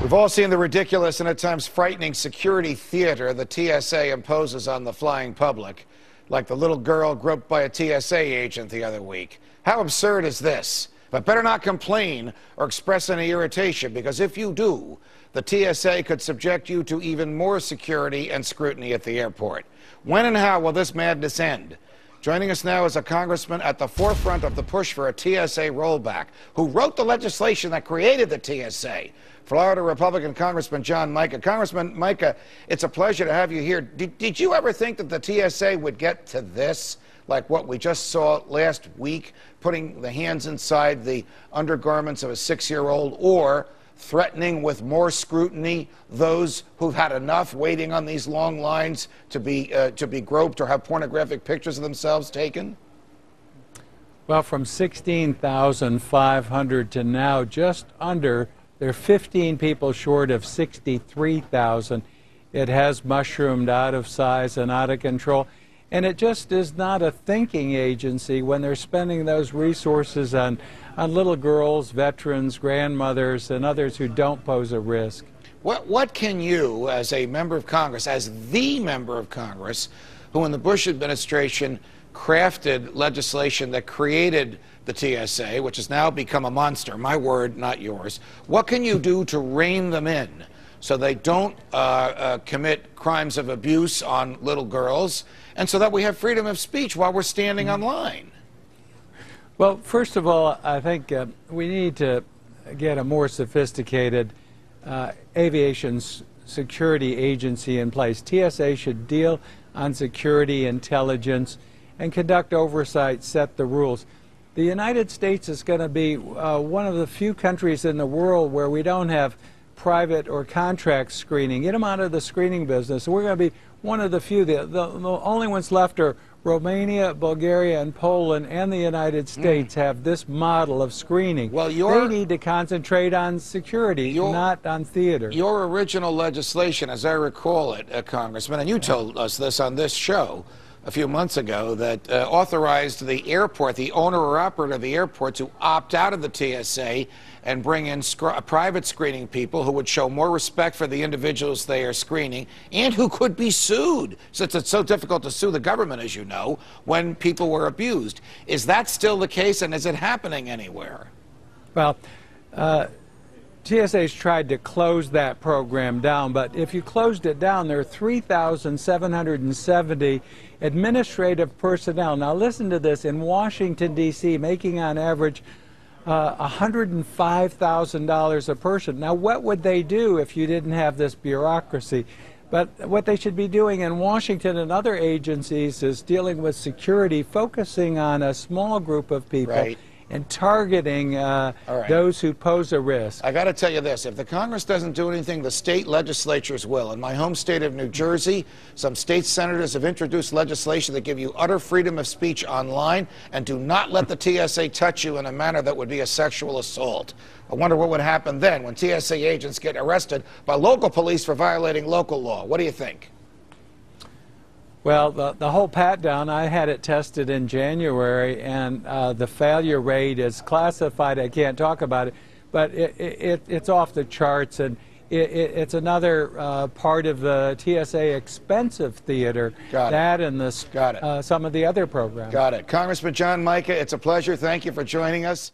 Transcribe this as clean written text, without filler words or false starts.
We've all seen the ridiculous and at times frightening security theater the TSA imposes on the flying public, like the little girl groped by a TSA agent the other week. How absurd is this? But better not complain or express any irritation, because if you do, the TSA could subject you to even more security and scrutiny at the airport. When and how will this madness end? Joining us now is a congressman at the forefront of the push for a TSA rollback, who wrote the legislation that created the TSA. Florida Republican Congressman John Mica. Congressman Mica, it's a pleasure to have you here. Did you ever think that the TSA would get to this, like what we just saw last week, putting the hands inside the undergarments of a 6-year-old, or threatening with more scrutiny those who've had enough waiting on these long lines to be groped or have pornographic pictures of themselves taken? Well, from 16,500 to now just under, they're 15 people short of 63,000. It has mushroomed out of size and out of control. And it just is not a thinking agency when they're spending those resources on little girls, veterans, grandmothers, and others who don't pose a risk. What can you, as a member of Congress, as the member of Congress, who in the Bush administration crafted legislation that created the TSA, which has now become a monster, my word, not yours, what can you do to rein them in so they don't commit crimes of abuse on little girls, and so that we have freedom of speech while we're standing on line? Well, first of all, I think we need to get a more sophisticated aviation security agency in place. TSA should deal on security, intelligence, and conduct oversight, set the rules. The United States is going to be one of the few countries in the world where we don't have private or contract screening. Get them out of the screening business. We're going to be one of the few. The only ones left are Romania, Bulgaria, and Poland, and the United States have this model of screening. Well, they need to concentrate on security, not on theater. Your original legislation, as I recall it, Congressman, and you told us this on this show a few months ago, that authorized the airport, the owner or operator of the airport, to opt out of the TSA and bring in private screening people who would show more respect for the individuals they are screening and who could be sued, since it's so difficult to sue the government, as you know, when people were abused. Is that still the case, and is it happening anywhere? Well, TSA's tried to close that program down, but if you closed it down, there are 3,770 administrative personnel. Now listen to this, in Washington, D.C., making on average $105,000 a person. Now what would they do if you didn't have this bureaucracy? But what they should be doing in Washington and other agencies is dealing with security, focusing on a small group of people. Right. And targeting those who pose a risk. I got to tell you this, if the Congress doesn't do anything, the state legislatures will. In my home state of New Jersey, some state senators have introduced legislation that give you utter freedom of speech online and do not let the TSA touch you in a manner that would be a sexual assault. I wonder what would happen then when TSA agents get arrested by local police for violating local law. What do you think? Well, the whole pat-down, I had it tested in January, and the failure rate is classified. I can't talk about it, but it's off the charts, and it's another part of the TSA expensive theater. Got that it. and some of the other programs. Got it. Congressman John Mica, it's a pleasure. Thank you for joining us.